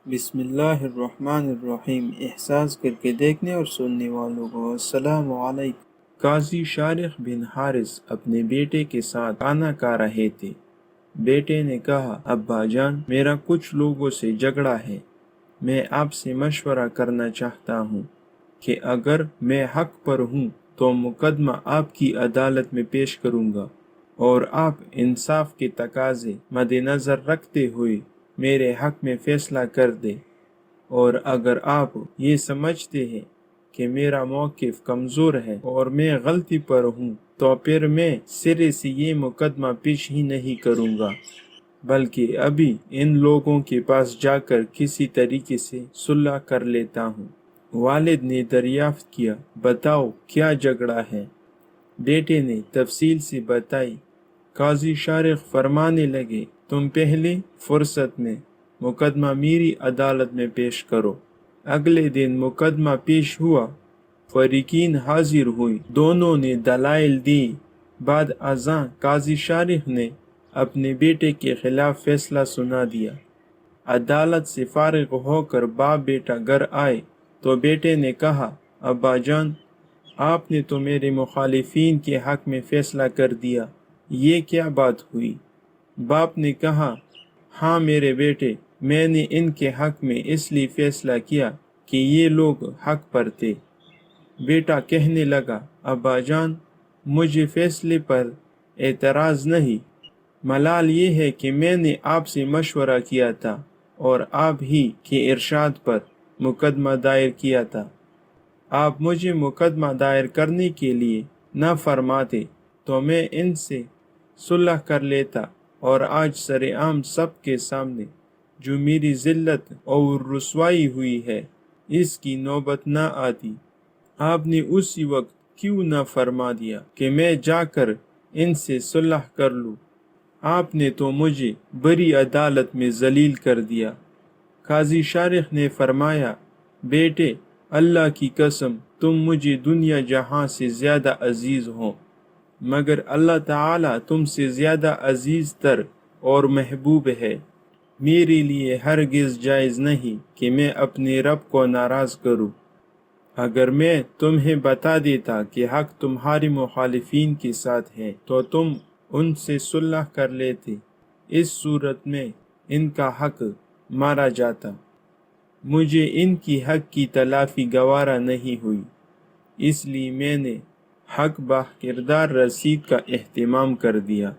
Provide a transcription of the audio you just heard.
بسم اللہ الرحمن الرحیم۔ احساس کر کے دیکھنے اور سننے والوں کو السلام علیکم۔ قاضی شارق بن حارث اپنے بیٹے کے ساتھ کھانا کھا رہے تھے۔ بیٹے نے کہا، ابا جان، میرا کچھ لوگوں سے جھگڑا ہے۔ میں آپ سے مشورہ کرنا چاہتا ہوں کہ اگر میں حق پر ہوں تو مقدمہ آپ کی عدالت میں پیش کروں گا، اور آپ انصاف کے تقاضے مد نظر رکھتے ہوئے میرے حق میں فیصلہ کر دیں، اور اگر آپ یہ سمجھتے ہیں کہ میرا موقف کمزور ہے اور میں غلطی پر ہوں تو پھر میں سرے سے یہ مقدمہ پیش ہی نہیں کروں گا، بلکہ ابھی ان لوگوں کے پاس جا کر کسی طریقے سے صلح کر لیتا ہوں۔ والد نے دریافت کیا، بتاؤ کیا جھگڑا ہے؟ بیٹے نے تفصیل سے بتائی۔ قاضی شارق فرمانے لگے، تم پہلی فرصت میں مقدمہ میری عدالت میں پیش کرو۔ اگلے دن مقدمہ پیش ہوا، فریقین حاضر ہوئے، دونوں نے دلائل دی۔ بعد ازاں قاضی شارق نے اپنے بیٹے کے خلاف فیصلہ سنا دیا۔ عدالت سے فارغ ہو کر باپ بیٹا گھر آئے تو بیٹے نے کہا، ابا جان، آپ نے تو میرے مخالفین کے حق میں فیصلہ کر دیا، یہ کیا بات ہوئی؟ باپ نے کہا، ہاں میرے بیٹے، میں نے ان کے حق میں اس لیے فیصلہ کیا کہ یہ لوگ حق پر تھے۔ بیٹا کہنے لگا، ابا جان، مجھے فیصلے پر اعتراض نہیں، ملال یہ ہے کہ میں نے آپ سے مشورہ کیا تھا اور آپ ہی کے ارشاد پر مقدمہ دائر کیا تھا۔ آپ مجھے مقدمہ دائر کرنے کے لیے نہ فرماتے تو میں ان سے صلح کر لیتا، اور آج سرعام سب کے سامنے جو میری ذلت اور رسوائی ہوئی ہے، اس کی نوبت نہ آتی۔ آپ نے اسی وقت کیوں نہ فرما دیا کہ میں جا کر ان سے صلح کر لوں؟ آپ نے تو مجھے بڑی عدالت میں ذلیل کر دیا۔ قاضی شارق نے فرمایا، بیٹے، اللہ کی قسم تم مجھے دنیا جہاں سے زیادہ عزیز ہو، مگر اللہ تعالیٰ تم سے زیادہ عزیز تر اور محبوب ہے۔ میرے لیے ہرگز جائز نہیں کہ میں اپنے رب کو ناراض کروں۔ اگر میں تمہیں بتا دیتا کہ حق تمہارے مخالفین کے ساتھ ہے تو تم ان سے صلح کر لیتے، اس صورت میں ان کا حق مارا جاتا۔ مجھے ان کی حق کی تلافی گوارا نہیں ہوئی، اس لیے میں نے حق باہ کردار رسید کا اہتمام کر دیا۔